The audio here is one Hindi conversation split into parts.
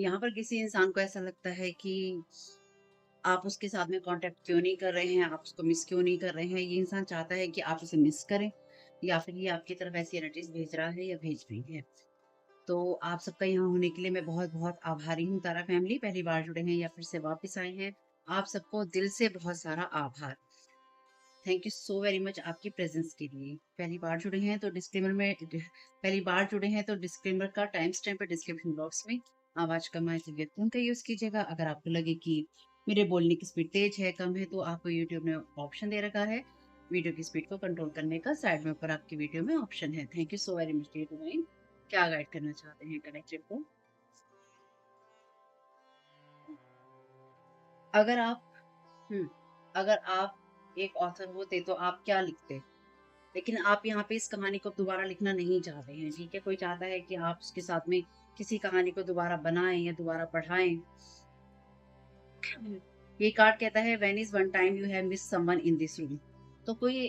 यहाँ पर किसी इंसान को ऐसा लगता है कि आप उसके साथ में कांटेक्ट क्यों नहीं कर रहे हैं, आप उसको मिस क्यों नहीं कर रहे हैं। ये इंसान चाहता है कि आप उसे मिस करें या फिर ये आपकी तरफ ऐसी एनर्जीज़ भेज रहा है या भेज रही है। तो आप सबका यहाँ होने के लिए मैं बहुत-बहुत आभारी हूँ तारा फैमिली, पहली बार जुड़े हैं या फिर से वापस आए हैं। आप सबको दिल से बहुत सारा आभार। Thank you so very much आपकी प्रेज़ेंस के लिए। पहली बार जुड़े हैं तो डिस्क्लेमर का टाइम स्टैम्प है डिस्क्रिप्शन बॉक्स में। आवाज़ कम आए तो व्यक्तियों का यूज़ कीजिएगा। अगर आपको लगे कि मेरे बोलने की स्पीड तेज़ है, कम है तो आपको यूट्यूब ने ऑप्शन दे रखा है, वीडियो की स्पीड को कंट्रोल करने का साइड में ऊपर आपकी वीडियो में ऑप्शन है। Thank you so very much dear divine. क्या गाइड करना चाहते हैं कलेक्टिव को? अगर आप हुँ, अगर आप एक ऑथर होते तो आप क्या लिखते? लेकिन आप यहाँ पे इस कहानी को दोबारा लिखना नहीं चाह रहे हैं, ठीक है? कोई चाहता है कि आप उसके साथ में किसी कहानी को दोबारा बनाएँ या दोबारा पढ़ाएँ। ये कार्ड कहता है when is one time you have missed someone in this room. तो कोई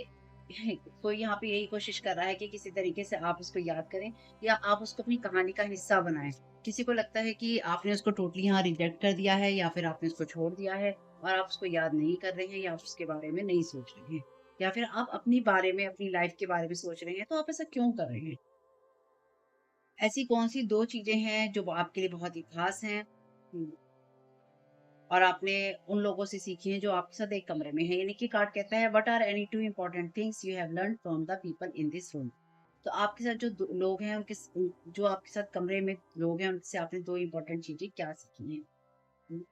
कोई यहाँ पे यही कोशिश कर रहा है कि किसी तरीके से आप उसको याद करें या आप उसको अपनी कहानी का हिस्सा बनाएँ। किसी को लगता है कि आपने उसको टोटली यहाँ रिजेक्ट कर दिया है या फिर आपने उसको छोड़ दिया है और आप उसको याद नहीं कर रहे हैं या आप उसके बारे में नहीं सोच रहे हैं। या फिर आप अपनी बारे में, अपनी लाइफ़ के बारे में सोच रहे हैं, तो आप ऐसा क्यों कर रहे हैं? ऐसी कौन-सी 2 चीज़ें हैं जो आपके लिए बहुत ही ख़ास हैं? हुँ। और आपने उन लोगों से सीखी हैं जो आपके साथ एक कमरे में हैं। यानी कि कार्ड कहता है what are any 2 important things you have learned from the people in this room. तो आपके साथ जो लोग हैं जो आपके साथ कमरे में लोग हैं उनसे आपने 2 इम्पोर्टेंट चीजें क्या सीखी हैं? हम्म,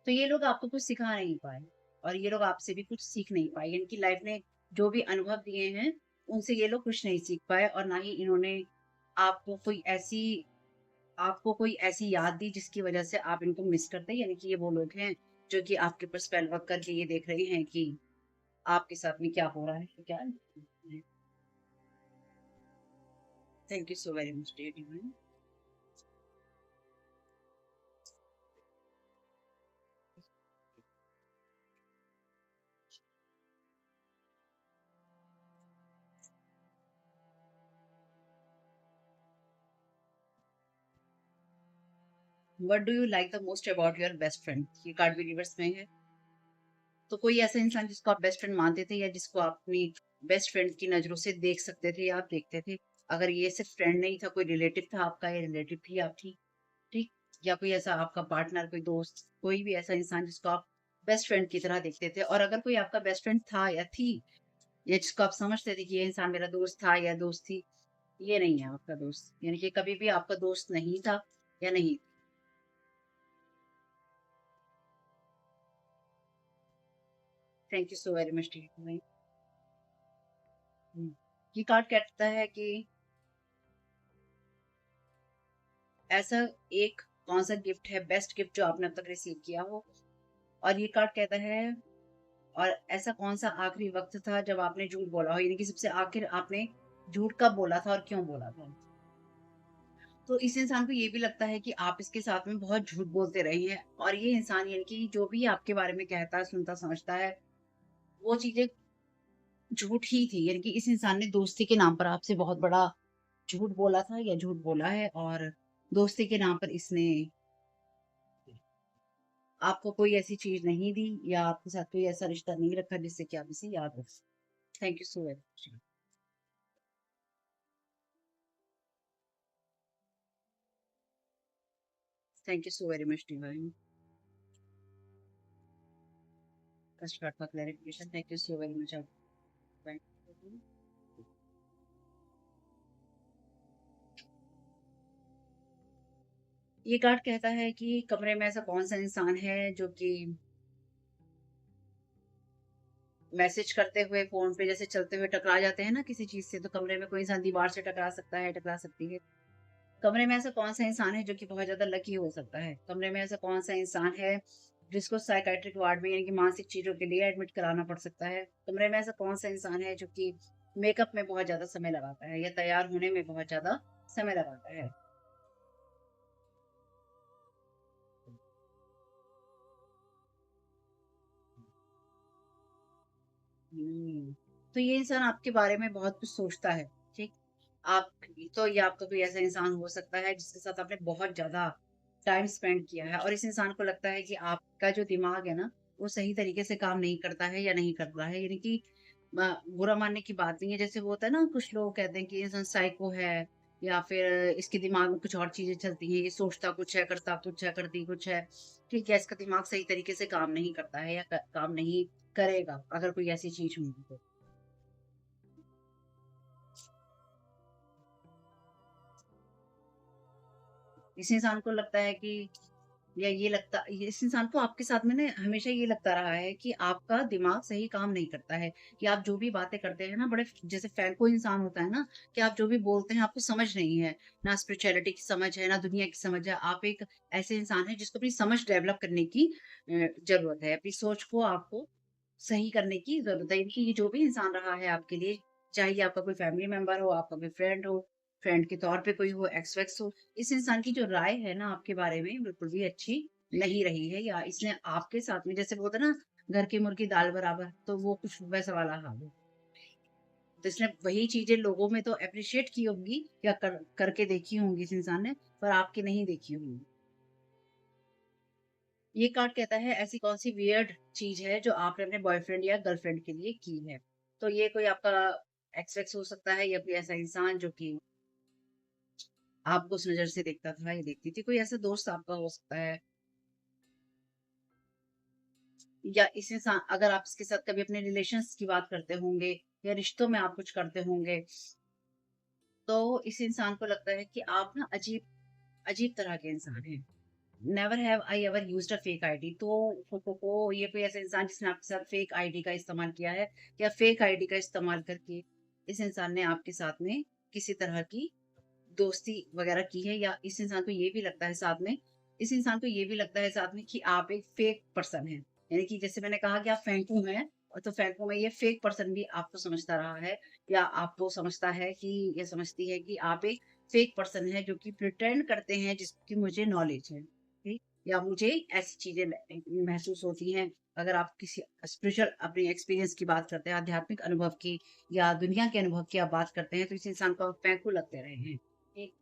तो ये लोग आपको कुछ सिखा नहीं पाए और ये लोग आपसे भी कुछ सीख नहीं पाए। इनकी लाइफ ने जो भी अनुभव दिए हैं उनसे ये लोग कुछ नहीं सीख पाए और ना ही इन्होंने आपको कोई ऐसी आपको कोई ऐसी याद दी जिसकी वजह से आप इनको मिस करते हैं। यानी कि ये वो लोग हैं जो कि आपके ऊपर स्पेल वर्क करके ये देख रहे हैं कि आपके साथ में क्या हो रहा है, तो क्या thank you so very much dear divine. What do you like the most about your best friend? ये कार्ड भी रिवर्स में है। तो कोई ऐसा इंसान जिसको आप बेस्ट फ्रेंड मानते थे या जिसको आप अपनी बेस्ट फ्रेंड की नजरों से देख सकते थे या आप देखते थे, अगर ये सिर्फ फ्रेंड नहीं था, कोई रिलेटिव था आपका या रिलेटिव थी आप थी, ठीक? या कोई ऐसा आपका पार्टनर, कोई दोस्त, कोई भी ऐसा इंसान जिसको आप बेस्ट फ्रेंड की तरह देखते थे और अगर कोई आपका बेस्ट फ्रेंड था या थी या जिसको आप समझते थे कि ये इंसान मेरा दोस्त था या दोस्त थी, ये नहीं है आपका दोस्त। यानी कि कभी भी आपका दोस्त नहीं था या नहीं। Thank you so very much T. ये कार्ड कहता है कि ऐसा एक कौन-सा गिफ्ट है, बेस्ट गिफ्ट जो आपने अब तक रिसीव किया हो? और ये कार्ड कहता है और ऐसा कौन-सा आखिरी वक़्त था जब आपने झूठ बोला हो? यानी कि सबसे आखिर आपने झूठ कब बोला था और क्यों बोला था? तो इस इंसान को ये भी लगता है कि आप इसके साथ में बहुत झूठ बोलते रहे हैं और ये इंसान यानी कि जो भी आपके बारे में कहता है, सुनता, समझता है, वो चीज़ें झूठ ही थी। यानी कि इस इंसान ने दोस्ती के नाम पर आपसे बहुत बड़ा झूठ बोला था या झूठ बोला है और दोस्ती के नाम पर इसने आपको कोई ऐसी चीज़ नहीं दी या आपके साथ कोई ऐसा रिश्ता नहीं रखा जिससे कि आप इसे याद रख सकें। Thank you so very much. Thank you so very much divine. First part का clarification thank you so very much. ये कार्ड कहता है कि कमरे में ऐसा कौन-सा इंसान है जो कि मैसेज करते हुए फ़ोन पे जैसे चलते हुए टकरा जाते हैं ना किसी चीज़ से, तो कमरे में कोई इंसान दीवार से टकरा सकता है, टकरा सकती है। कमरे में ऐसा कौन-सा इंसान है जो कि बहुत ज़्यादा लकी हो सकता है? कमरे में ऐसा कौन-सा इंसान है जिसको साइकियाट्रिक वार्ड में यानी कि मानसिक चीज़ों के लिए एडमिट कराना पड़ सकता है? कमरे में ऐसा कौन-सा इंसान है जो कि मेकअप में बहुत ज़्यादा समय लगाता है या तैयार होने में बहुत ज़्यादा समय लगाता है? हुँ। तो ये इंसान आपके बारे में बहुत कुछ सोचता है, ठीक? आप तो ये आपका कोई ऐसा इंसान हो सकता है जिसके साथ आपने बहुत ज़्यादा टाइम स्पेंड किया है और इस इंसान को लगता है कि आपका जो दिमाग है ना, वो सही तरीके से काम नहीं करता है या नहीं कर रहा है। यानी कि बुरा मानने की बात नहीं है। जैसे वो होता है ना, कुछ लोग कहते हैं कि ये इंसान साइको है या फिर इसके दिमाग में कुछ और चीज़ें चलती हैं, ये सोचता कुछ है, करता कुछ है, करती कुछ है। ठीक है, इसका दिमाग सही तरीके से काम नहीं करता है या काम नहीं करेगा, अगर कोई ऐसी चीज़ होगी तो। इस इंसान को लगता है कि या ये लगता ये इस इंसान को आपके साथ में ना हमेशा ये लगता रहा है कि आपका दिमाग सही काम नहीं करता है, कि आप जो भी बातें करते हैं ना, बड़े जैसे फैनको इंसान होता है ना, कि आप जो भी बोलते हैं आपको समझ नहीं है, ना स्पिरिचुअलिटी की समझ है, ना दुनिया की समझ है। आप एक ऐसे इंसान हैं जिसको अपनी समझ डेवलप करने की ज़रूरत है। अपनी सोच को आपको सही करने की ज़रूरत है। कि ये जो भी इंसान रहा है आपके लिए, चाहे ये आपका कोई फैमिली मेंबर हो, आपका कोई फ्रेंड हो, फ्रेंड के तौर पे कोई हो, एक्स वैक्स हो, इस इंसान की जो राय है ना आपके बारे में बिल्कुल भी अच्छी नहीं रही है, या इसने आपके साथ में जैसे बोलते हैं ना, घर की मुर्गी दाल बराबर, तो वो कुछ वैसा वाला हाल है। तो इसने वही चीज़ें लोगों में तो एप्रिशिएट की होंगी या करके देखी होंगी इस इंसान ने, पर आपकी नहीं देखी होंगी। ये कार्ड कहता है ऐसी कौन-सी वियर्ड चीज़ है जो आपने अपने बॉयफ्रेंड या गर्लफ्रेंड के लिए की है? तो ये कोई आपका एक्स वैक्स हो सकता है या कोई ऐसा इंसान जो कि आपको उस नज़र से देखता था या देखती थी। कोई ऐसा दोस्त आपका हो सकता है, या इस इंसान अगर आप इसके साथ कभी अपने रिलेशंस की बात करते होंगे या रिश्तों में आप कुछ करते होंगे, तो इस इंसान को लगता है कि आप ना अजीब अजीब तरह के इंसान हैं। Never have I ever used a fake ID. तो ये कोई ऐसा इंसान जिसने आपके साथ फेक आईडी का इस्तेमाल किया है, या फेक आईडी का इस्तेमाल करके इस इंसान ने आपके साथ में किसी तरह की दोस्ती वगैरह की है, या इस इंसान को ये भी लगता है साथ में, इस इंसान को ये भी लगता है साथ में कि आप एक फेक पर्सन हैं। यानी कि जैसे मैंने कहा कि आप फेंकू हैं, और तो फेंकू में ये फेक पर्सन भी आपको समझता रहा है, या आपको समझता है कि ये समझती है कि आप एक फेक पर्सन हैं जो कि प्रिटेंड करते हैं जिसकी मुझे नॉलेज है। ठीक? या मुझे ऐसी चीज़ें महसूस होती हैं। अगर आप किसी स्पिरिचुअल अपने एक्सपीरियंस की बात करते हैं, आध्यात्मिक अनुभव की या दुनिया के अनुभव की आप बात करते हैं, तो इस इंसान को आप फेंकू लगते रहे हैं। एक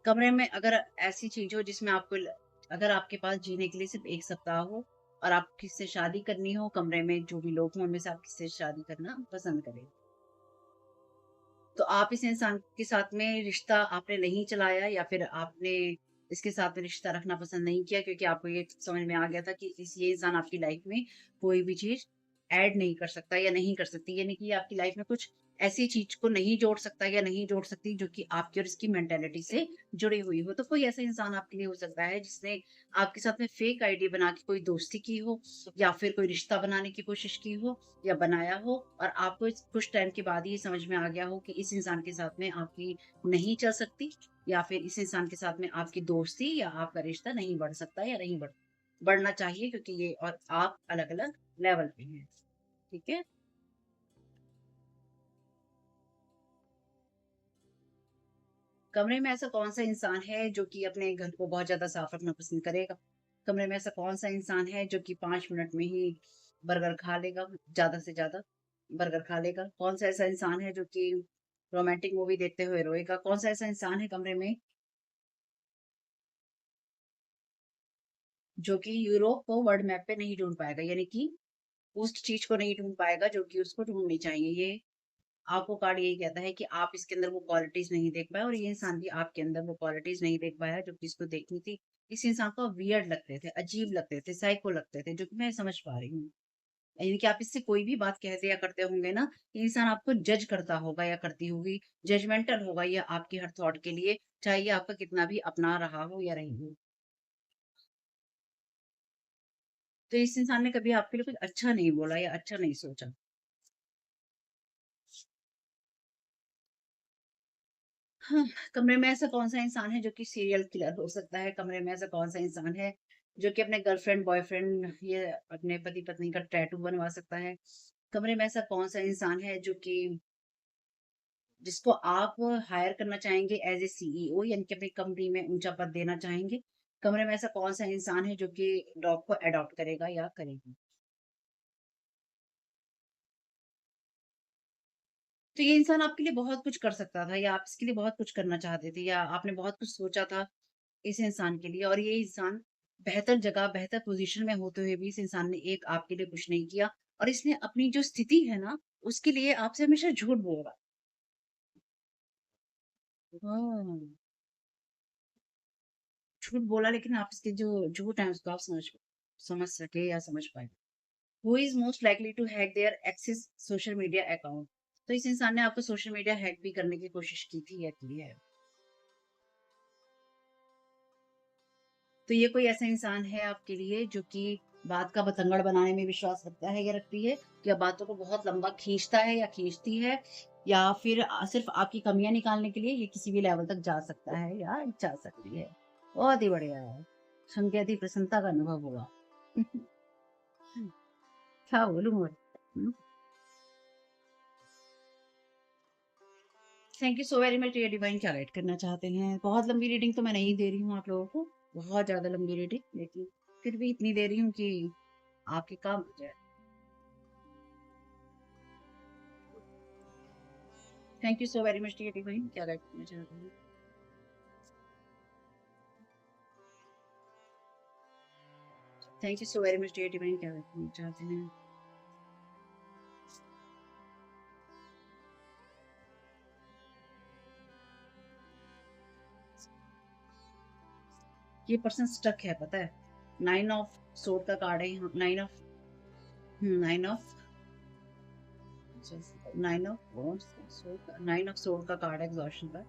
कमरे में अगर ऐसी चीज़ हो जिसमें अगर आपके पास जीने के लिए सिर्फ़ 1 सप्ताह हो और आप किससे शादी करनी हो, कमरे में जो भी लोग हों उनमें से आप किससे शादी करना पसंद करें? तो आप इस इंसान के साथ में रिश्ता आपने नहीं चलाया, या फिर आपने इसके साथ में रिश्ता रखना पसंद नहीं किया क्योंकि आपको ये समझ में आ गया था कि ये इंसान आपकी लाइफ में कोई भी चीज़ ऐड नहीं कर सकता या नहीं कर सकती। यानी कि आपकी लाइफ में कुछ ऐसी चीज़ को नहीं जोड़ सकता या नहीं जोड़ सकती जो कि आपकी और इसकी मेंटालिटी से जुड़ी हुई हो। तो कोई ऐसा इंसान आपके लिए हो सकता है जिसने आपके साथ में फेक आईडी बना के कोई दोस्ती की हो, या फिर कोई रिश्ता बनाने की कोशिश की हो या बनाया हो, और आपको कुछ टाइम के बाद ये समझ में आ गया हो कि इस इंसान के साथ में आपकी नहीं चल सकती, या फिर इस इंसान के साथ में आपकी दोस्ती या आपका रिश्ता नहीं बढ़ सकता या नहीं बढ़ना चाहिए, क्योंकि ये और आप अलग-अलग लेवल पे हैं। ठीक है? कमरे में ऐसा कौन-सा इंसान है जो कि अपने घर को बहुत ज़्यादा साफ रखना पसंद करेगा? कमरे में ऐसा कौन-सा इंसान है जो कि 5 मिनट में ही बर्गर खा लेगा, ज़्यादा से ज़्यादा बर्गर खा लेगा? कौन-सा ऐसा इंसान है जो कि रोमांटिक मूवी देखते हुए रोएगा? कौन-सा ऐसा इंसान है कमरे में जो कि यूरोप को वर्ल्ड मैप पे नहीं ढूँढ पाएगा? यानी कि उस चीज़ को नहीं ढूँढ पाएगा जो कि उसको ढूँढनी चाहिए। ये आपको कार्ड यही कहता है कि आप इसके अंदर वो क्वालिटीज़ नहीं देख पाए, और ये इंसान भी आपके अंदर वो क्वालिटीज़ नहीं देख पाया जो कि इसको देखनी थी। इस इंसान को आप वियर्ड लगते थे, अजीब लगते थे, साइको लगते थे, जो कि मैं समझ पा रही हूँ। यानी कि आप इससे कोई भी बात कहते या करते होंगे ना, ये इंसान आपको जज करता होगा या करती होगी, जजमेंटल होगा ये आपके हर थॉट के लिए, चाहे ये आपका कितना भी अपना रहा हो या नहीं हो। तो इस इंसान ने कभी आपके लिए कुछ अच्छा नहीं बोला या अच्छा नहीं सोचा। हाँ, कमरे में ऐसा कौन-सा इंसान है जो कि सीरियल किलर हो सकता है? कमरे में ऐसा कौन-सा इंसान है जो कि अपने गर्लफ्रेंड, बॉयफ्रेंड या अपने पति-पत्नी का टैटू बनवा सकता है? कमरे में ऐसा कौन-सा इंसान है जो कि जिसको आप हायर करना चाहेंगे एज़ ए सीईओ, यानी कि अपनी कंपनी में ऊँचा पद देना चाहेंगे? कमरे में ऐसा कौन-सा इंसान है जो कि डॉग को अडॉप्ट करेगा या करेगी? तो ये इंसान आपके लिए बहुत कुछ कर सकता था या आप इसके लिए बहुत कुछ करना चाहते थे या आपने बहुत कुछ सोचा था इस इंसान के लिए और ये इंसान बेहतर जगह, बेहतर पोज़ीशन में होते हुए भी इस इंसान ने एक आपके लिए कुछ नहीं किया और इसने अपनी जो स्थिति है ना, उसके लिए आपसे हमेशा झूठ बोला। हाँ, झूठ बोला लेकिन आप इसके जो झूठ है उसको आप समझ सके या समझ पाए। Who is most likely to hack their ex's social media account? तो इस इंसान ने आपको सोशल मीडिया हैक भी करने की कोशिश की थी या की है। तो ये कोई ऐसा इंसान है आपके लिए जो कि बात का बतंगड़ बनाने में विश्वास रखता है या रखती है या बातों को बहुत लंबा खींचता है या खींचती है या फिर सिर्फ आपकी कमियां निकालने के लिए ये किसी भी लेवल तक जा सकता है या जा सकती है। बहुत ही बढ़िया है। सुन के अति प्रसन्नता का अनुभव हुआ। क्या बोलूं और। Thank you so very much. ये डिवाइन क्या गाइड करना चाहते हैं? बहुत लंबी रीडिंग तो मैं नहीं दे रही हूँ आप लोगों को, बहुत ज्यादा लंबी रीडिंग, लेकिन फिर भी इतनी दे रही हूँ कि आपके काम हो जाए। Thank you so very much dear divine, क्या गाइड करना चाहते हैं? Thank you so very much dear divine, क्या गाइड करना चाहते हैं? ये पर्सन स्टक है, पता है। 9 ऑफ सोर्ड का कार्ड है यहाँ, 9 ऑफ 9 ऑफ 9 ऑफ सोर्ड का 9 ऑफ सोर्ड का कार्ड है एग्जॉशन का।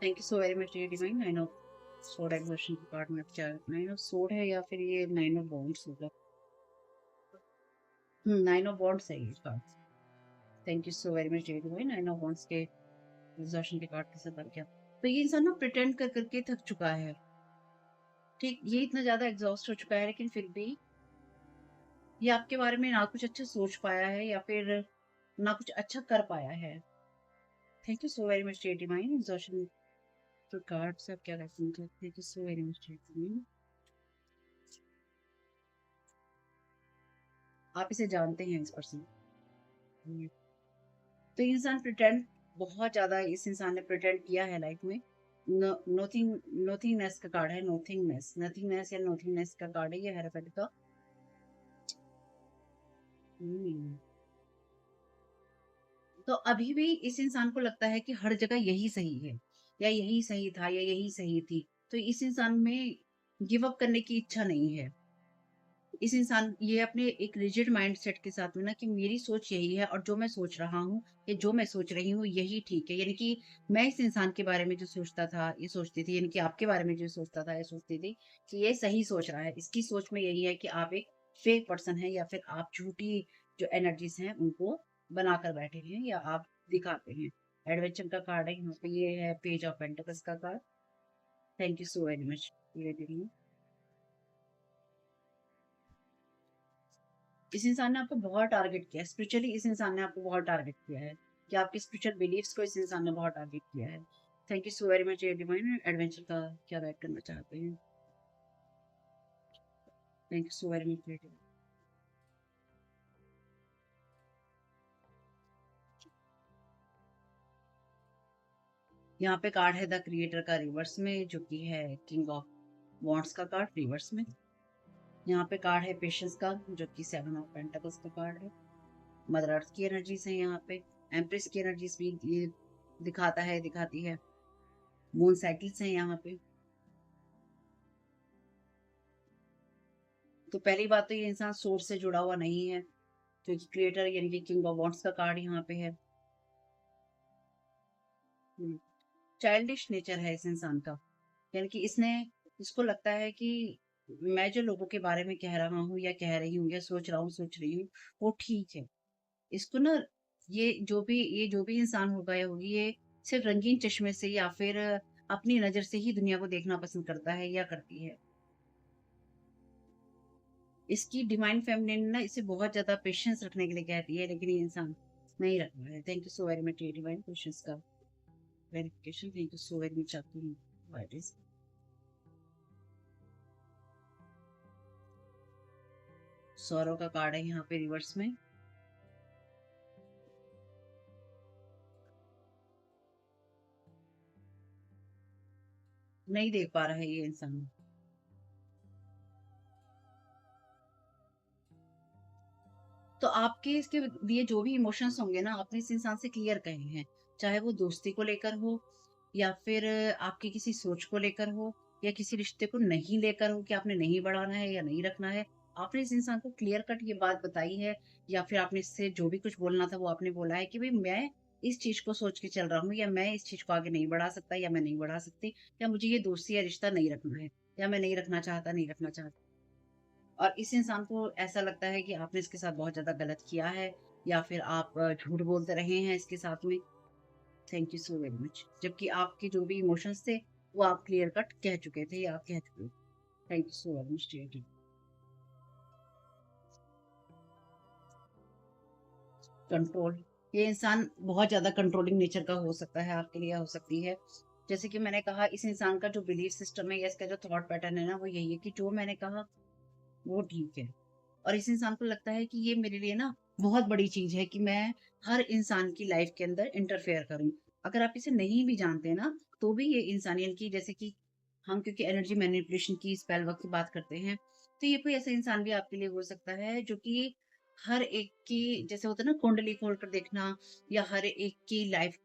Thank you so very much dear divine. 9 of sword exhaustion के कार्ड में क्या 9 ऑफ सोर्ड है या फिर ये 9 ऑफ वॉन्ड्स होगा? 9 ऑफ वॉन्ड्स है ये card. Thank you so very much dear divine. 9 of wands के एग्जॉशन के कार्ड के साथ क्या? तो ये इंसान ना प्रिटेंड कर करके थक चुका है। ठीक, ये इतना ज़्यादा एग्ज़ॉस्ट हो चुका है लेकिन फिर भी ये आपके बारे में ना कुछ अच्छा सोच पाया है या फिर ना कुछ अच्छा कर पाया है। Thank you so very much dear divine. Exhaustion तो कार्ड से आप क्या कहते हैं? Thank you so very much dear divine. आप इसे जानते हैं इस पर्सन को। तो ये इंसान प्रिटेंड बहुत ज़्यादा इस इंसान ने प्रिटेंड किया है लाइफ में। नोथिंगनेस का कार्ड है, नथिंगनेस या नोथिंगनेस का कार्ड है ये हेराफेट का। हुँ। तो अभी भी इस इंसान को लगता है कि हर जगह यही सही है या यही सही था या यही सही थी। तो इस इंसान में गिव अप करने की इच्छा नहीं है। इस इंसान ये अपने एक रिजिड माइंडसेट के साथ में ना कि मेरी सोच यही है और जो मैं सोच रहा हूँ या जो मैं सोच रही हूँ यही ठीक है। यानी कि मैं इस इंसान के बारे में जो सोचता था, ये सोचती थी, यानी कि आपके बारे में जो सोचता था, ये सोचती थी कि ये सही सोच रहा है। इसकी सोच में यही है कि आप एक फेक पर्सन हैं या फिर आप झूठी जो एनर्जीज़ हैं उनको बनाकर बैठे हैं या आप दिखाते हैं। एडवेंचर का कार्ड है यहाँ पे, ये है पेज ऑफ पेंटिकल्स का card. Thank you so very much. इस इंसान ने आपको बहुत टारगेट किया है, स्पिरिचुअली इस इंसान ने आपको बहुत टारगेट किया है कि आपके स्पिरिचुअल बिलीफ्स को इस इंसान ने बहुत टारगेट किया है। Thank you so very much ये डिवाइन। एडवेंचर का क्या गाइड करना चाहते हैं? Thank you so very much. यहाँ पे कार्ड है द क्रिएटर का रिवर्स में, जो कि है किंग ऑफ वॉन्ड्स का कार्ड रिवर्स में। यहाँ पे कार्ड है पेशेंस का, जो कि 7 ऑफ पेंटिकल्स का कार्ड है। मदर अर्थ की एनर्जीज है यहाँ पे। एम्प्रेस की एनर्जीज भी ये दिखाता है, दिखाती है। मून साइकिल्स हैं यहाँ पे। तो पहली बात तो ये इंसान सोर्स से जुड़ा हुआ नहीं है, क्योंकि क्रिएटर यानी कि किंग ऑफ वॉन्ड्स का कार्ड यहाँ पे है। चाइल्डिश नेचर है इस इंसान का, यानी कि इसको लगता है कि मैं जो लोगों के बारे में कह रहा हूँ या कह रही हूँ या सोच रही हूँ वो ठीक है। इसको ना ये जो भी इंसान होगा या होगी, ये सिर्फ रंगीन चश्मे से या फिर अपनी नजर से ही दुनिया को देखना पसंद करता है या करती है। इसकी डिवाइन फेमिनिन ना इसे बहुत ज्यादा पेशेंस रखने के लिए कहती है, लेकिन ये इंसान नहीं रख रहा है। Thank you so very much ये डिवाइन पेशेंस का verification. Thank you so very much आपकी advice। सौरव का कार्ड है यहाँ पे रिवर्स में। नहीं देख पा रहा है ये इंसान। तो आपके इसके लिए जो भी इमोशंस होंगे ना, आपने इस इंसान से क्लियर कहे हैं। चाहे वो दोस्ती को लेकर हो, या फिर आपकी किसी सोच को लेकर हो, या किसी रिश्ते को नहीं लेकर हो कि आपने नहीं बढ़ाना है या नहीं रखना है। आपने इस इंसान को क्लियर कट ये बात बताई है, या फिर आपने इससे जो भी कुछ बोलना था वो आपने बोला है कि भई मैं इस चीज़ को सोच के चल रहा हूँ, या मैं इस चीज़ को आगे नहीं बढ़ा सकता, या मैं नहीं बढ़ा सकती, या मुझे ये दोस्ती या रिश्ता नहीं रखना है, या मैं नहीं रखना चाहता, नहीं रखना चाहती। और इस इंसान को ऐसा लगता है कि आपने इसके साथ बहुत ज़्यादा गलत किया है, या फिर आप झूठ बोलते रहे हैं इसके साथ में। Thank you so very much. जबकि आपके जो भी इमोशंस थे, वो आप क्लियर कट कह चुके थे, या आप कह चुके हो। Thank you so very much dear. Control, ये इंसान बहुत ज़्यादा कंट्रोलिंग नेचर का हो सकता है आपके लिए, हो सकती है। जैसे कि मैंने कहा, इस इंसान का जो बिलीफ सिस्टम है या इसका जो थॉट पैटर्न है ना, वो यही है कि जो मैंने कहा वो ठीक है। और इस इंसान को लगता है कि ये मेरे लिए ना बहुत बड़ी चीज़ है कि मैं हर इंसान की लाइफ के अंदर इंटरफेयर करूँ। अगर आप इसे नहीं भी जानते ना, तो भी ये इंसान, यानी कि जैसे कि हम क्योंकि एनर्जी मैनिपुलेशन की, स्पेल वर्क की बात करते हैं, तो ये कोई ऐसा इंसान भी आपके लिए हो सकता है जो कि हर एक की, जैसे होता है ना कुंडली खोल कर देखना, या हर एक की लाइफ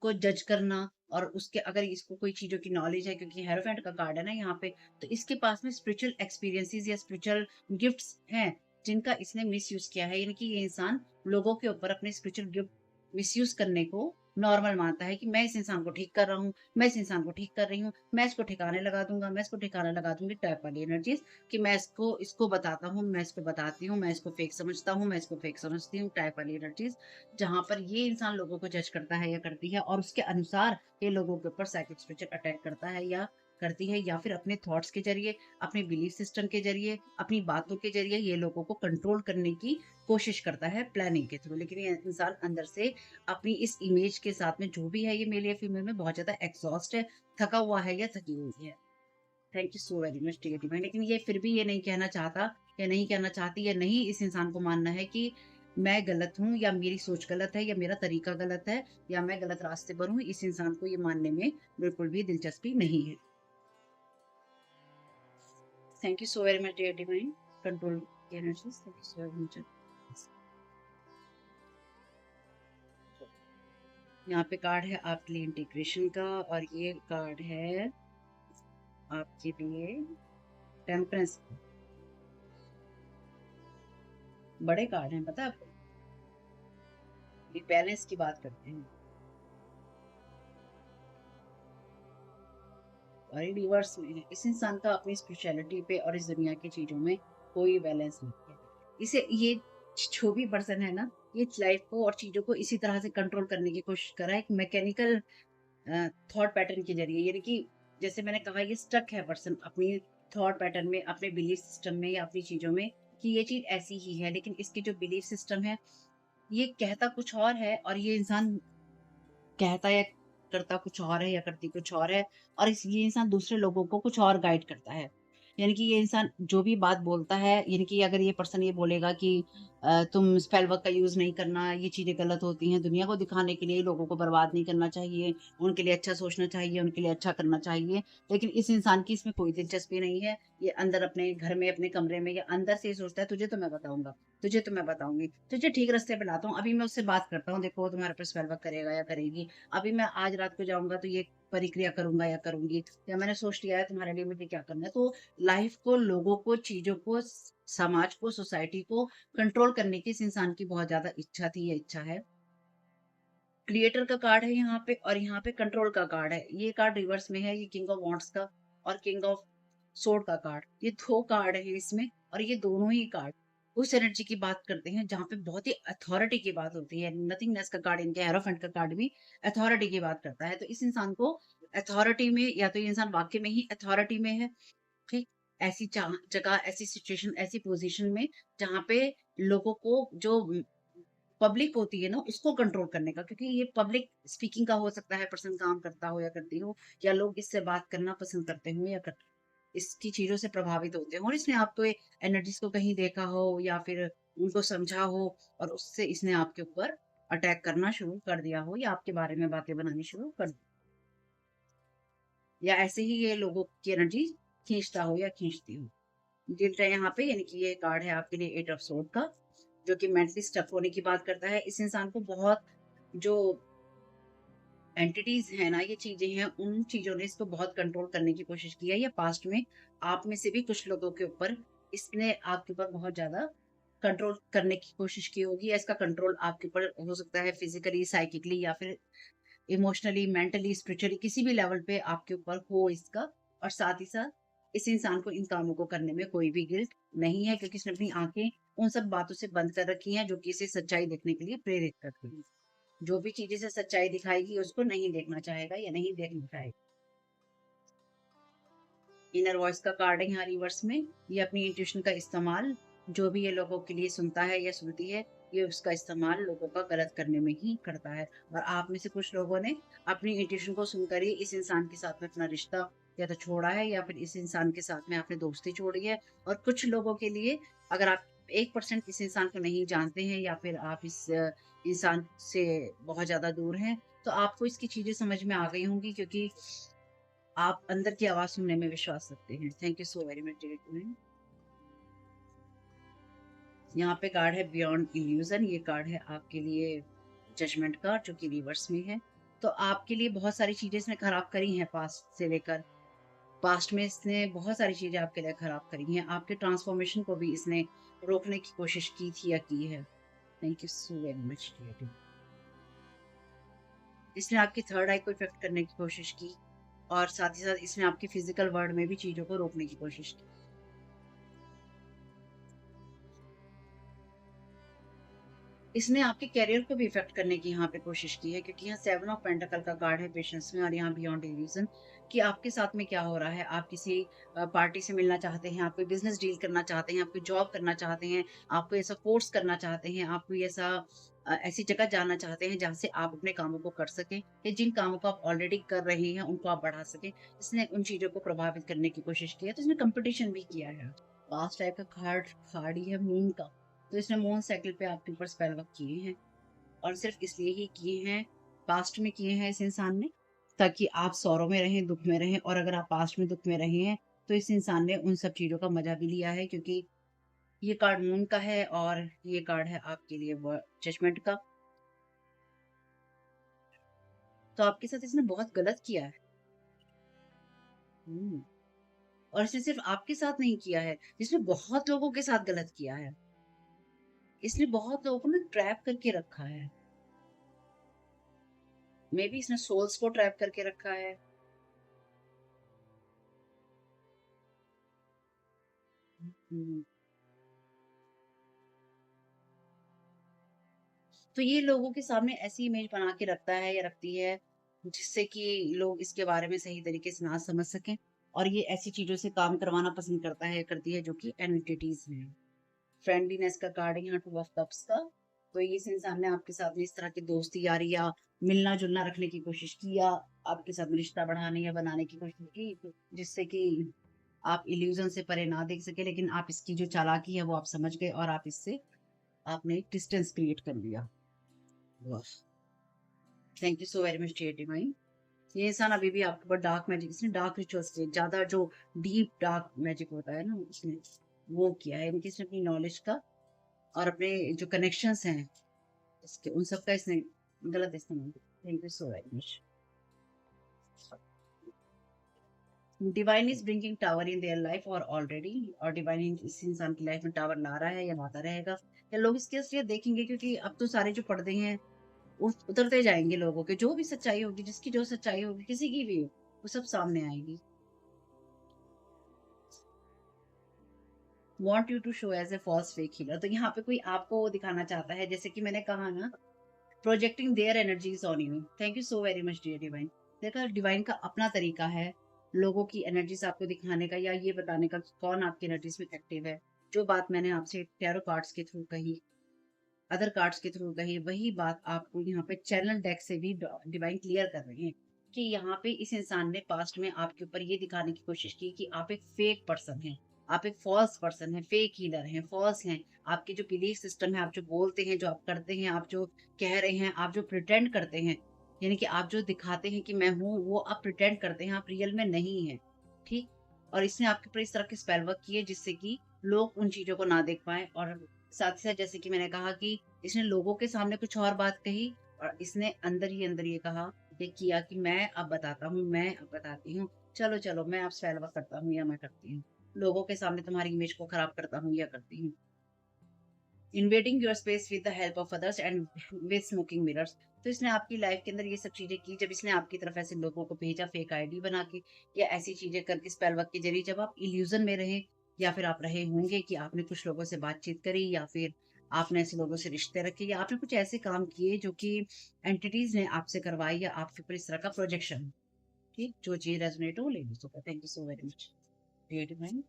को जज करना, और उसके अगर इसको कोई चीज़ों की नॉलेज है, क्योंकि हेरोफेंट का कार्ड है ना यहाँ पे, तो इसके पास में स्पिरिचुअल एक्सपीरियंसेस या स्पिरिचुअल गिफ्ट्स हैं, जिनका इसने मिसयूज़ किया है। यानी कि ये इंसान लोगों के ऊपर अपने स्पिरिचुअल गिफ्ट मिसयूज़ करने को नॉर्मल मानता है कि मैं इस इंसान को ठीक कर रहा हूँ, मैं इस इंसान को ठीक कर रही हूँ, मैं इसको ठिकाने लगा दूँगा, मैं इसको ठिकाना लगा दूँगी, टाइप वाली एनर्जीज़, कि मैं इसको इसको बताता हूँ, मैं इसको बताती हूँ, मैं इसको फेक समझता हूँ, मैं इसको फेक समझती हूँ, टाइप वाली एनर्जीज़। जहाँ पर ये इंसान लोगों को जज करता है या करती है, और उसके अनुसार ये लोगों के ऊपर साइकिक स्पिरिचुअल अटैक करता है या करती है, या फिर अपने थॉट्स के ज़रिए, अपने बिलीफ सिस्टम के ज़रिए, अपनी बातों के ज़रिए ये लोगों को कंट्रोल करने की कोशिश करता है प्लानिंग के थ्रू। लेकिन ये इंसान अंदर से अपनी इस इमेज के साथ में, जो भी है ये मेल या फीमेल में, बहुत ज़्यादा एग्ज़ॉस्ट है, थका हुआ है या थकी हुई है। Thank you so very much dear divine. लेकिन ये फिर भी ये नहीं कहना चाहता, या नहीं कहना चाहती, या नहीं इस इंसान को मानना है कि मैं गलत हूँ, या मेरी सोच गलत है, या मेरा तरीका गलत है, या मैं गलत रास्ते पर हूँ। इस इंसान को ये मानने में बिल्कुल भी दिलचस्पी नहीं है। Thank you so very much dear divine. Control energies, thank you so very much. यहाँ पे कार्ड है आपके लिए इंटीग्रेशन का, और ये कार्ड है आपके लिए टेम्परेंस। बड़े कार्ड हैं, पता है आपको। ये बैलेंस की बात करते हैं, और ये रिवर्स में है। इस इंसान का अपनी स्पिरिचुअलिटी पे और इस दुनिया की चीजों में कोई बैलेंस नहीं है। इसे ये जो भी पर्सन है ना, ये लाइफ को और चीजों को इसी तरह से कंट्रोल करने की कोशिश कर रहा है, एक मैकेनिकल थॉट पैटर्न के जरिए। यानी कि जैसे मैंने कहा, ये स्टक है पर्सन अपनी थॉट पैटर्न में, अपने बिलीफ सिस्टम में, या अपनी चीजों में, कि ये चीज ऐसी ही है, लेकिन इसके जो बिलीफ सिस्टम है, ये कहता कुछ और है, और ये इंसान कहता या करता कुछ और है, या करती कुछ और है, और इस ये इंसान दूसरे लोगों को कुछ और गाइड करता है। यानी कि ये इंसान जो भी बात बोलता है, यानी कि अगर ये पर्सन ये बोलेगा कि तुम स्पेल वर्क का यूज़ नहीं करना, ये चीज़ें गलत होती हैं, दुनिया को दिखाने के लिए, लोगों को बर्बाद नहीं करना चाहिए, उनके लिए अच्छा सोचना चाहिए, उनके लिए अच्छा करना चाहिए। लेकिन इस इंसान की इसमें कोई दिलचस्पी नहीं है। ये अंदर अपने घर में, अपने कमरे में, या अंदर से ये सोचता है, तुझे तो मैं बताऊँगा, तुझे तो मैं बताऊँगी, तुझे ठीक रास्ते पे लाता हूँ, अभी मैं उससे बात करता हूँ, देखो वो तुम्हारे पे स्पेल वर्क करेगा या करेगी। अभी मैं आज रात को जाऊँगा तो ये परिक्रिया करूँगा या करूँगी, या मैंने सोच लिया है तुम्हारे लिए मुझे क्या करना है। तो लाइफ़ को, लोगों को, चीज़ों को, समाज को, सोसाइटी को कंट्रोल करने की इस इंसान की बहुत ज़्यादा इच्छा थी या इच्छा है। क्रिएटर का कार्ड है यहाँ पे, और यहाँ पे कंट्रोल का कार्ड है। ये कार्ड रिवर्स में है, ये किंग ऑफ वांड्स का और किंग ऑफ सोर्ड का कार्ड। ये 2 कार्ड है इसमें, और ये दोनों ही कार्ड उस एनर्जी की बात करते हैं जहाँ पे बहुत ही अथॉरिटी की बात होती है। नथिंगनेस का कार्ड, इनके हेरोफेंट का कार्ड भी अथॉरिटी की बात करता है। तो इस इंसान को अथॉरिटी में, या तो ये इंसान वाक़ई में ही अथॉरिटी में है, ठीक? ऐसी जगह, ऐसी सिचुएशन, ऐसी पोज़ीशन में जहाँ पे लोगों को, जो पब्लिक होती है ना, उसको कंट्रोल करने का, क्योंकि ये पब्लिक स्पीकिंग का हो सकता है, पर्सन काम करता हो या करती हो, या लोग इससे बात करना पसंद करते हो या करते हो। इसकी चीज़ों से प्रभावित होते हो और इसने आपको एनर्जीज़ को कहीं देखा हो या फिर उनको समझा हो और उससे इसने आपके ऊपर अटैक करना शुरू कर दिया हो या आपके बारे में बातें बनानी शुरू कर दी, या ऐसे ही ये लोगों की एनर्जी खींचता हो या खींचती हो। गिल्ट है यहाँ पे, यानी कि ये कार्ड है आपके लिए एट ऑफ सोर्ड का, जो कि मेंटली स्टक होने की बात करता है। इस इंसान को बहुत जो एंटिटीज है ना, ये चीजें हैं, उन चीजों ने इसको बहुत कंट्रोल करने की कोशिश की है, या पास्ट में आप में से भी कुछ लोगों के ऊपर इसने आपके ऊपर बहुत ज्यादा कंट्रोल करने की कोशिश की होगी, या इसका कंट्रोल आपके ऊपर हो सकता है फिजिकली, साइकिकली, या फिर इमोशनली, मेंटली, स्पिरिचुअली, किसी भी लेवल पे आपके ऊपर हो इसका। और साथ ही साथ इस इंसान को इन कामों को करने में कोई भी गिल्ट नहीं है, क्योंकि इसने अपनी आंखें उन सब बातों से बंद कर रखी हैं जो कि इसे सच्चाई देखने के लिए प्रेरित करती हैं। जो भी चीजें से सच्चाई दिखाएगी उसको नहीं देखना चाहेगा या नहीं देखना चाहेगा। इनर वॉइस का कार्ड है यहाँ रिवर्स में। ये अपनी इंट्यूशन का इस्तेमाल जो भी ये लोगों के लिए सुनता है या सुनती है, ये उसका इस्तेमाल लोगों का गलत करने में ही करता है। और आप में से कुछ लोगों ने अपनी इंट्यूशन को सुनकर ही इस इंसान के साथ में अपना रिश्ता या तो छोड़ा है, या फिर इस इंसान के साथ में आपने दोस्ती छोड़ी है। और कुछ लोगों के लिए, अगर आप 1% इस इंसान को नहीं जानते हैं या फिर आप इस इंसान से बहुत ज्यादा दूर हैं, तो आपको इसकी चीजें समझ में आ गई होंगी, क्योंकि आप अंदर की आवाज़ सुनने में विश्वास रखते हैं। Thank you so very much dear tune. यहाँ पे कार्ड है बियॉन्ड इल्यूजन। ये कार्ड है आपके लिए जजमेंट का, जो कि रिवर्स में है। तो आपके लिए बहुत सारी चीजें इसने खराब करी हैं पास्ट से लेकर। पास्ट में इसने बहुत सारी चीजें आपके लिए खराब करी हैं। आपके ट्रांसफॉर्मेशन को भी इसने रोकने की कोशिश की थी या की है। Thank you so very much dear tune. इसने आपकी थर्ड आई को इफेक्ट करने की कोशिश की, और साथ ही साथ इसने आपकी फिजिकल वर्ल्ड में भी चीजों को रोकने की कोशिश की। इसने आपके करियर को भी इफ़ेक्ट करने की यहाँ पे कोशिश की है, क्योंकि यहाँ 7 ऑफ पेंटाकल का कार्ड है पेशेंस में, और यहाँ बियॉन्ड इल्यूजन कि आपके साथ में क्या हो रहा है। आप किसी पार्टी से मिलना चाहते हैं, आप कोई बिज़नेस डील करना चाहते हैं, आप कोई जॉब करना चाहते हैं, आप कोई ऐसा कोर्स करना चाहते हैं, आप कोई ऐसा ऐसी जगह जाना चाहते हैं जहाँ से आप अपने कामों को कर सकें, या जिन कामों को आप ऑलरेडी कर रहे हैं उनको आप बढ़ा सकें। इसने उन चीज़ों को प्रभावित करने की कोशिश की है, तो इसने कॉम्पिटिशन भी किया है। लास्ट टाइप का कार्ड कार्ड ही है मून का। तो इसने मून साइकिल पे आपके ऊपर स्पेल वर्क किए हैं, और सिर्फ इसलिए ही किए हैं, पास्ट में किए हैं इस इंसान ने, ताकि आप सौरों में रहें, दुख में रहें। और अगर आप पास्ट में दुख में रहे हैं, तो इस इंसान ने उन सब चीज़ों का मज़ा भी लिया है, क्योंकि ये कार्ड मून का है और ये कार्ड है आपके लिए जजमेंट का। तो आपके साथ इसने बहुत गलत किया है। हम्म, और इसने सिर्फ आपके साथ नहीं किया है, इसने बहुत लोगों के साथ गलत किया है। इसने बहुत लोगों को ना ट्रैप करके रखा है। मे बी इसने सोल्स को ट्रैप करके रखा है। हम्म, तो ये लोगों के सामने ऐसी इमेज बना के रखता है या रखती है, जिससे कि लोग इसके बारे में सही तरीके से ना समझ सकें। और ये ऐसी चीजों से काम करवाना पसंद करता है, करती है, जो कि एंटिटीज हैं। फ्रेंडलीनेस का कार्ड है यहाँ, टू ऑफ कप्स का। तो इस इंसान ने आपके साथ में इस तरह की दोस्ती यारी या मिलना जुलना रखने की कोशिश की, या आपके साथ में रिश्ता बढ़ाने या बनाने की कोशिश की, जिससे कि आप इल्यूजन से परे ना देख सके, लेकिन आप इसकी जो चालाकी है वो आप समझ गए, और आप इससे आपने एक डिस्टेंस क्रिएट कर लिया। वाह, thank you so very much dear divine. ये इंसान अभी भी आपके ऊपर डार्क मैजिक, इसने डार्क रिचुअल्स से ज्यादा, जो डीप डार्क मैजिक होता है ना, उसने वो किया है, इनकी इसने अपनी नॉलेज का और अपने जो कनेक्शंस हैं इसके, उन सब का इसने गलत इस्तेमाल किया। Thank you so very much. Divine is bringing tower in their life और ऑलरेडी, और डिवाइन इस इंसान की लाइफ में टावर ला रहा है या लाता रहेगा, या लोग इसके असलियत देखेंगे, क्योंकि अब तो सारे जो पर्दे हैं उतरते जाएंगे। लोगों के जो भी सच्चाई होगी, जिसकी जो सच्चाई होगी, किसी की भी हो, वो सब सामने आएगी। Want you to show as a false fake healer. तो यहाँ पे कोई आपको दिखाना चाहता है, जैसे कि मैंने कहा ना, projecting their energies on you. Thank you so very much dear divine. देखा, डिवाइन का अपना तरीका है लोगों की एनर्जीज आपको दिखाने का, या ये बताने का कि कौन आपकी एनर्जीज में एक्टिव है। जो बात मैंने आपसे टैरो कार्ड्स के थ्रू कही, अदर कार्ड्स के थ्रू कही, वही बात आपको यहाँ पे चैनल डेक से भी डिवाइन क्लियर कर रहे हैं। कि यहाँ पे इस इंसान ने पास्ट में आपके ऊपर ये दिखाने की कोशिश की कि आप एक फेक पर्सन हैं, आप एक फॉल्स पर्सन हैं, फेक हीलर हैं, फॉल्स हैं। आपके जो बिलीफ सिस्टम है, आप जो बोलते हैं, जो आप करते हैं, आप जो कह रहे हैं, आप जो प्रिटेंड करते हैं, यानी कि आप जो दिखाते हैं कि मैं हूँ, वो आप प्रिटेंड करते हैं, आप रियल में नहीं हैं, ठीक? और इसने आपके ऊपर इस तरह के स्पेल वर्क किए जिससे कि लोग उन चीज़ों को ना देख पाएँ, और साथ ही साथ जैसे कि मैंने कहा कि इसने लोगों के सामने कुछ और बात कही और इसने अंदर ही अंदर ये कहा, ये किया कि मैं अब बताता हूँ, मैं अब बताती हूँ। चलो, चलो मैं अब स्पेल वर्क करता हूँ या मैं करती हूँ। लोगों के सामने तुम्हारी इमेज को खराब करता हूँ या करती हूँ। Invading your space with the help of others and with smoking mirrors. तो इसने आपकी लाइफ के अंदर ये सब चीज़ें की, जब इसने आपकी तरफ ऐसे लोगों को भेजा फेक आईडी बना के या ऐसी चीज़ें करके स्पेल वर्क के ज़रिए, जब आप इल्यूज़न में रहे या फिर आप रहे होंगे कि आपने कुछ लोगों से बातचीत करी या फिर आपने ऐसे लोगों से रिश्ते रखे या आपने कुछ ऐसे काम किए जो कि एंटिटीज़ ने आपसे करवाए या आपके ऊपर इस तरह का प्रोजेक्शन, ठीक? जो चीज़ रेज़ोनेट हो, ले लो। So thank you so very much. Creative mind.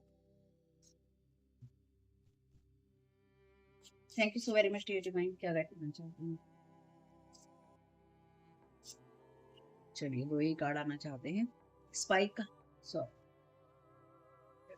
Thank you so very much creative mind. क्या गाइड करना चाहते हैं? चलिए, वो ही कार्ड आना चाहते हैं। स्पाइक का, सॉरी,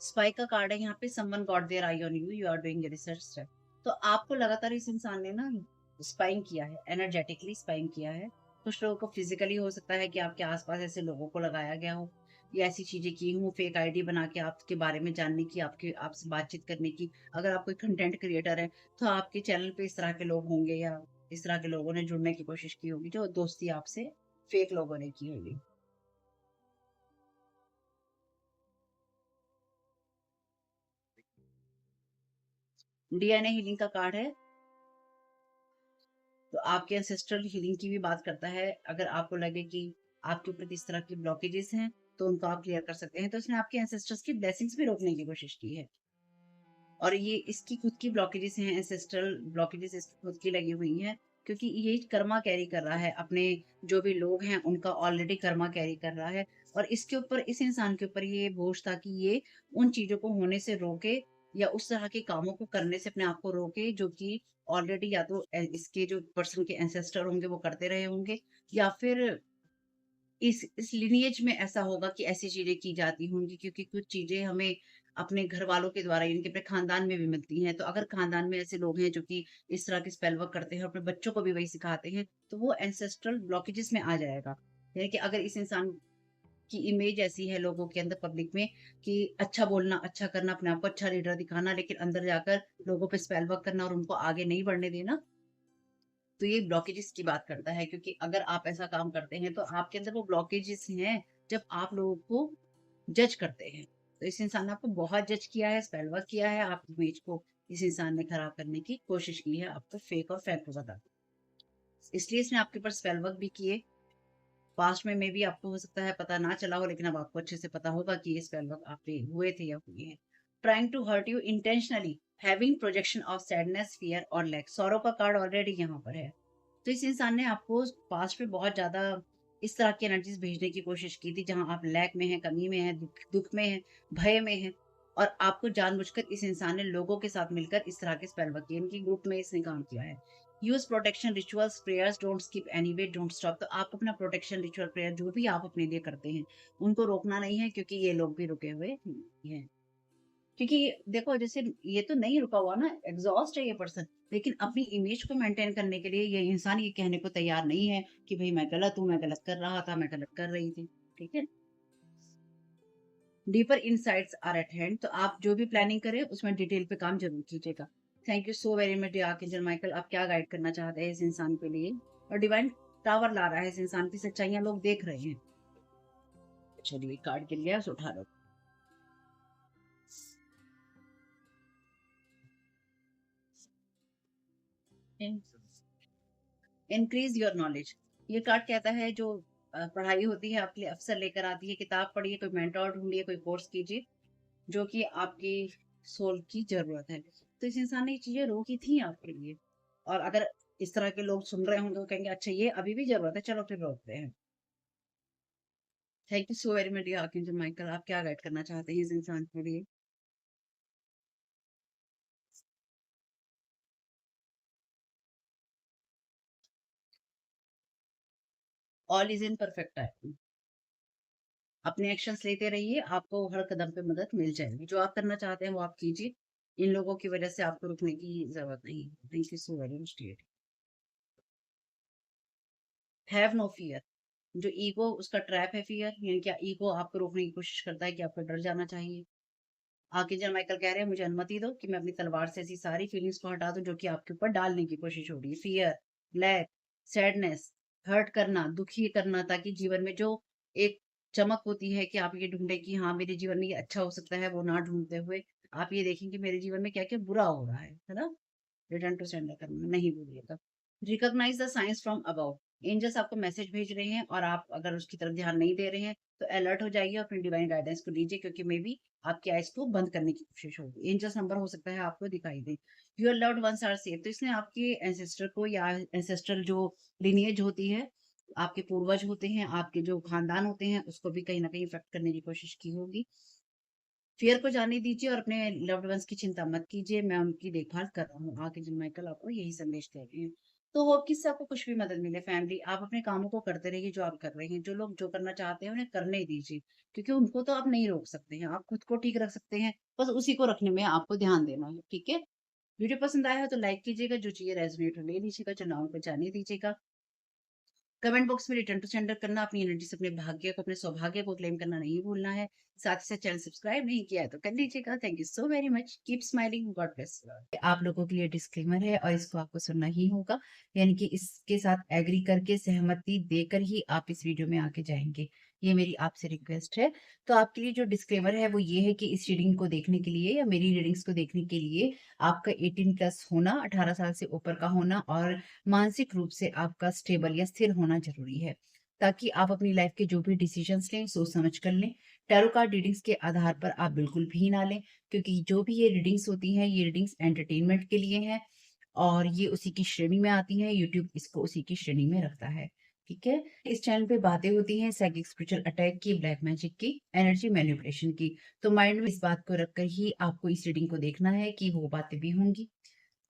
स्पाइक का कार्ड है यहाँ पे। Someone got their eye on you, you are doing research step. तो आपको लगातार इस इंसान ने ना स्पाइंग किया है, एनर्जेटिकली स्पाइंग किया है। कुछ लोगों को फिजिकली हो सकता है कि आपके आसपास ऐसे लोगों को लगाया गया हो या ऐसी चीजें की हूँ, फेक आईडी बना के आपके बारे में जानने की, आपके आपसे बातचीत करने की। अगर आप कोई कंटेंट क्रिएटर है तो आपके चैनल पे इस तरह के लोग होंगे या इस तरह के लोगों ने जुड़ने की कोशिश की होगी, जो दोस्ती आपसे फेक लोगों ने की होगी। डीएनए हीलिंग का कार्ड है। तो आपके एंसेस्ट्रल हीलिंग की भी बात करता है। अगर आपको लगे कि आपके ऊपर किस तरह की ब्लॉकेजेस हैं, तो उनको आप क्लियर कर सकते हैं। तो इसने आपके एंसेस्टर्स की ब्लेसिंग्स भी रोकने की कोशिश की है। और ये इसकी खुद की ब्लॉकेजेस हैं, एंसेस्ट्रल ब्लॉकेजेस इसकी खुद की लगी हुई हैं, क्योंकि ये कर्मा कैरी कर रहा है। अपने जो भी लोग हैं, उनका ऑलरेडी कर्मा कैरी कर रहा है। और इसके ऊपर, इस इंसान के ऊपर ये बोझ था कि ये उन चीज़ों को होने से रोके या उस तरह के कामों को करने से अपने आप को रोके, जो कि ऑलरेडी या तो इसके जो पर्सन के एंसेस्टर होंगे वो करते रहे होंगे, या फिर इस लिनिएज में ऐसा होगा कि ऐसी चीज़ें की जाती होंगी, क्योंकि कुछ चीज़ें हमें अपने घरवालों के द्वारा, यानी कि अपने खानदान में भी मिलती हैं। तो अगर खानदान में ऐसे लोग हैं जो कि इस तरह के स्पेल वर्क करते हैं और अपने बच्चों को भी वही सिखाते हैं, तो वो एंसेस्ट्रल ब्लॉकेजेस में आ जाएगा। यानी कि अगर इस इंसान की इमेज ऐसी है लोगों के अंदर, पब्लिक में, कि अच्छा बोलना, अच्छा करना, अपने आप को अच्छा लीडर दिखाना, लेकिन अंदर जाकर लोगों पे स्पेल वर्क करना और उनको आगे नहीं बढ़ने देना, तो ये ब्लॉकेजेस की बात करता है। क्योंकि अगर आप ऐसा काम करते हैं तो आपके अंदर वो ब्लॉकेजेस हैं, जब आप लोगों को जज करते हैं। तो इस इंसान ने आपको बहुत जज किया है, स्पेल वर्क किया है, आपकी इमेज को इस इंसान ने खराब करने की कोशिश की है, आपको फेक और फैक्ट बता। इसलिए इसने आपके ऊपर स्पेल वर्क भी किए। पास्ट में भी आपको हो सकता है पता ना चला हो, लेकिन अब आपको अच्छे से पता होगा कि ये स्पेल वर्क आप पे हुए थे या हुए हैं। Trying to hurt you intentionally, having projection of sadness, fear और लैक। सौरो का कार्ड ऑलरेडी यहाँ पर है। तो इस इंसान ने आपको पास्ट में बहुत ज़्यादा इस तरह की एनर्जीज़ भेजने की कोशिश की थी, जहाँ आप लैक में हैं, कमी में हैं, दुःख दुःख में हैं, भय में हैं, और आपको जानबूझकर इस इंसान ने लोगों के साथ मिलकर इस तरह के स्पेल वर्क किए। इनकी ग्रुप में इसने काम किया है। Use protection rituals, prayers, don't skip anyway, don't stop. तो आप अपना प्रोटेक्शन रिचुअल, प्रेयर जो भी आप अपने लिए करते हैं, उनको रोकना नहीं है, क्योंकि ये लोग भी रुके हुए हैं। क्योंकि देखो, जैसे ये तो नहीं रुका हुआ ना, एग्जॉस्ट है ये पर्सन, लेकिन अपनी इमेज को मेंटेन करने के लिए ये इंसान ये कहने को तैयार नहीं है कि भाई मैं गलत हूँ, मैं गलत कर रहा था, मैं गलत कर रही थी। ठीक है। Deeper insights are at hand. तो आप जो भी प्लानिंग करें उसमें डिटेल पे काम जरूर कीजिएगा। Thank you so very much archangel Michael. आप क्या गाइड करना चाहते हैं इस इंसान के लिए? और डिवाइन टावर ला रहा है, इस इंसान की सच्चाइयां लोग देख रहे हैं। चलिए, कार्ड गिर गया, उठा लो। Increase your knowledge. ये कार्ड कहता है जो पढ़ाई होती है आपके लिए अवसर लेकर आती है। किताब पढ़िए, कोई मेंटोर ढूंढिए, कोई कोर्स कीजिए, जो कि आपकी सोल की जरूरत है। तो इस इंसान ने ये चीजें रोकी थी आपके लिए। और अगर इस तरह के लोग सुन रहे होंगे तो कहेंगे अच्छा ये अभी भी जरूरत है, चलो फिर रोकते हैं। Thank you so very much archangel Michael. आप क्या गाइड करना चाहते हैं इस इंसान के लिए? All is in perfect time. अपने एक्शंस लेते रहिए, आपको हर कदम पे मदद मिल जाएगी। जो आप करना चाहते हैं वो आप कीजिए। इन लोगों की वजह से आपको रुकने की ज़रूरत नहीं है। Thank you so very much dear. Have no fear. जो ईगो उसका ट्रैप है फियर, यानी क्या ईगो आपको रोकने की कोशिश करता है कि आपको डर जाना चाहिए। आर्कएंजल माइकल कह रहे हैं मुझे अनुमति दो कि मैं अपनी तलवार से ऐसी सारी फीलिंग्स को हटा दूं जो कि आपके ऊपर डालने की कोशिश हो रही है। फियर, लैक, सैडनेस, हर्ट करना, दुखी करना, ताकि जीवन में जो एक चमक होती है कि आप ये ढूंढे कि हाँ मेरे जीवन में ये अच्छा हो सकता है, वो ना ढूंढते हुए आप ये देखें कि मेरे जीवन में क्या क्या बुरा हो रहा है ना। रिटर्न टू सेंडर करना नहीं भूलिएगा। Recognize the science from above. Angels आपको मैसेज भेज रहे हैं और आप अगर उसकी तरफ ध्यान नहीं दे रहे हैं तो अलर्ट हो जाइए और अपनी डिवाइन गाइडेंस को लीजिए, क्योंकि मे बी आपकी आइज को बंद करने की कोशिश होगी। एंजल्स नंबर हो सकता है आपको दिखाई दे। Your loved ones are safe. तो इसने आपके एंसेस्टर को या एंसेस्ट्रल जो लिनिएज होती है, आपके पूर्वज होते हैं, आपके जो खानदान होते हैं, उसको भी कहीं ना कहीं इफेक्ट करने की कोशिश की होगी। फ़ियर को जाने दीजिए और अपने लव्ड वन्स की चिंता मत कीजिए, मैं उनकी देखभाल कर रहा हूँ। आर्कएंजल माइकल आपको यही संदेश दे रहे हैं। तो होप कि इससे आपको कुछ भी मदद मिले फैमिली। आप अपने कामों को करते रहिए जो आप कर रहे हैं। जो लोग जो करना चाहते हैं उन्हें करने दीजिए, क्योंकि उनको तो आप नहीं रोक सकते हैं। आप खुद को ठीक रख सकते हैं, बस उसी को रखने में आपको ध्यान देना है, ठीक है? वीडियो पसंद आया हो तो लाइक कीजिएगा, जो चीज़ें रेज़ोनेट हो ले लीजिएगा, जो ना हो को जाने दीजिएगा। कमेंट बॉक्स में रिटर्न टू सेंडर करना, अपनी एनर्जी से अपने भाग्य को, अपने सौभाग्य को क्लेम करना नहीं भूलना है। साथ ही साथ चैनल सब्सक्राइब नहीं किया है तो कर लीजिएगा। Thank you so very much. Keep smiling. God bless you. आप लोगों के लिए डिस्क्लेमर है और इसको आपको सुनना ही होगा, यानी कि इसके साथ एग्री करके सहमति देकर ही आप इस वीडियो में आगे जाएंगे। ये मेरी आपसे रिक्वेस्ट है। तो आपके लिए जो डिस्क्लेमर है वो ये है कि इस रीडिंग को देखने के लिए या मेरी रीडिंग्स को देखने के लिए आपका 18 प्लस होना, 18 साल से ऊपर का होना और मानसिक रूप से आपका स्टेबल या स्थिर होना ज़रूरी है, ताकि आप अपनी लाइफ के जो भी डिसीजंस लें, सोच समझ कर लें। टैरो कार्ड रीडिंग्स के आधार पर आप बिल्कुल भी ना लें, क्योंकि जो भी ये रीडिंग्स होती हैं, ये रीडिंग्स एंटरटेनमेंट के लिए हैं और ये उसी की श्रेणी में आती हैं। यूट्यूब इसको उसी की श्रेणी में रखता है, ठीक है? इस चैनल पे बातें होती हैं साइकिक स्पिरिचुअल अटैक की, ब्लैक मैजिक की, एनर्जी मैनिपुलेशन की। तो माइंड में इस बात को रखकर ही आपको इस रीडिंग को देखना है कि वो बातें भी होंगी।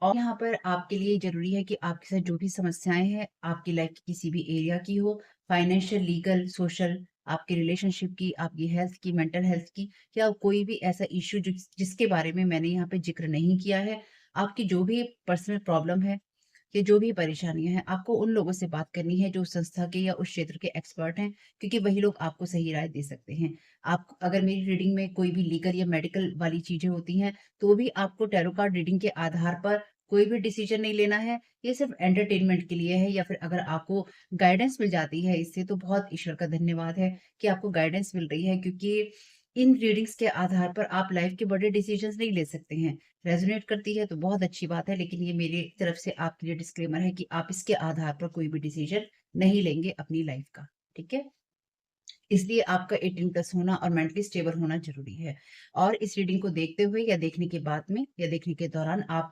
और यहाँ पर आपके लिए ज़रूरी है कि आपके साथ जो भी समस्याएँ हैं, आपकी लाइफ़ की किसी भी एरिया की हो, फाइनेंशियल, लीगल, सोशल, आपके रिलेशनशिप की, आपकी हेल्थ की, मेंटल हेल्थ की, या कोई भी ऐसा इश्यू जिसके बारे में मैंने यहाँ पे ज़िक्र नहीं किया है, आपकी जो भी पर्सनल प्रॉब्लम है या जो भी परेशानियाँ हैं, आपको उन लोगों से बात करनी है जो उस संस्था के या उस क्षेत्र के एक्सपर्ट हैं, क्योंकि वही लोग आपको सही राय दे सकते हैं। आप अगर मेरी रीडिंग में कोई भी लीगल या मेडिकल वाली चीज़ें होती हैं, तो भी आपको टैरो कार्ड रीडिंग के आधार पर कोई भी डिसीजन नहीं लेना है। ये सिर्फ़ एंटरटेनमेंट के लिए है, या फिर अगर आपको गाइडेंस मिल जाती है इससे, तो बहुत ईश्वर का धन्यवाद है कि आपको गाइडेंस मिल रही है, क्योंकि इन रीडिंग्स के आधार पर आप लाइफ़ के बड़े डिसीजंस नहीं ले सकते हैं। रेज़ोनेट करती है तो बहुत अच्छी बात है, लेकिन ये मेरी तरफ से आपके लिए डिस्क्लेमर है कि आप इसके आधार पर कोई भी डिसीजन नहीं लेंगे अपनी लाइफ़ का, ठीक है? इसलिए आपका 18 प्लस होना और मेंटली स्टेबल होना ज़रूरी है। और इस रीडिंग को देखते हुए या देखने के बाद में या देखने के दौरान आप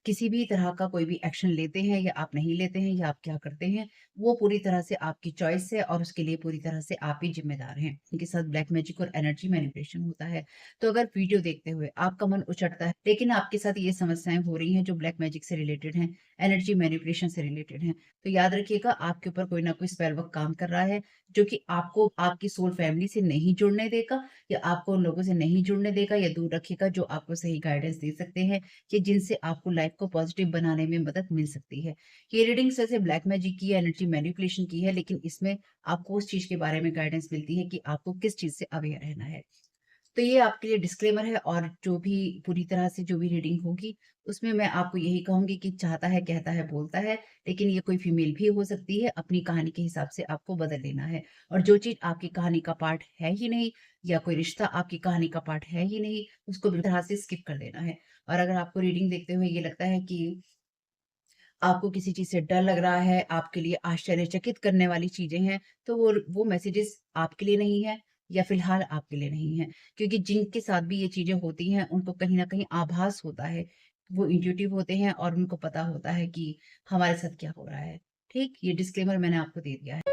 किसी भी तरह का कोई भी एक्शन लेते हैं या आप नहीं लेते हैं या आप क्या करते हैं, वो पूरी तरह से आपकी चॉइस है और उसके लिए पूरी तरह से आप ही ज़िम्मेदार हैं। इनके साथ ब्लैक मैजिक और एनर्जी मैनिपुलेशन होता है। तो अगर वीडियो देखते हुए आपका मन उचटता है, लेकिन आपके साथ ये समस्याएँ हो रही हैं जो ब्लैक मैजिक से रिलेटेड हैं, एनर्जी मैनिपुलेशन से रिलेटेड हैं, तो याद रखिएगा आपके ऊपर कोई ना कोई स्पेल वर्क काम कर रहा है, जो कि आपको आपकी सोल फैमिली से नहीं जुड़ने देगा या आपको उन लोगों से नहीं जुड़ने देगा या दूर रखेगा जो आपको सही गाइडेंस दे सकते हैं कि जिनसे आपको लाइफ को पॉजिटिव बनाने में मदद मिल सकती है। ये रीडिंग्स वैसे ब्लैक मैजिक की है, एनर्जी मैनिपुलेशन की है, लेकिन इसमें आपको उस चीज़ के बारे में गाइडेंस मिलती है कि आपको किस चीज़ से अवेयर रहना है। तो ये आपके लिए डिस्क्लेमर है, और जो भी पूरी तरह से जो भी रीडिंग होगी, उसमें मैं आपको यही कहूँगी कि चाहता है, कहता है, बोलता है, लेकिन ये कोई फीमेल भी हो सकती है, अपनी कहानी के हिसाब से आपको बदल लेना है। और जो चीज़ आपकी कहानी का पार्ट है ही नहीं या कोई रिश्ता आपकी कहानी का पार्ट है ही नहीं, उसको बिल्कुल तरह से स्किप कर देना है। और अगर आपको रीडिंग देखते हुए ये लगता है कि आपको किसी चीज़ से डर लग रहा है, आपके लिए आश्चर्यचकित करने वाली चीज़ें हैं, तो वो मैसेजेस आपके लिए नहीं है या फ़िलहाल आपके लिए नहीं है। क्योंकि जिनके साथ भी ये चीज़ें होती हैं, उनको कहीं न कहीं आभास होता है। वो इंट्यूटिव होते हैं और उनको पता होता है कि हमारे साथ क्या हो रहा है। ठीक? ये डिस्क्लेमर मैंने आपको दे दिया है।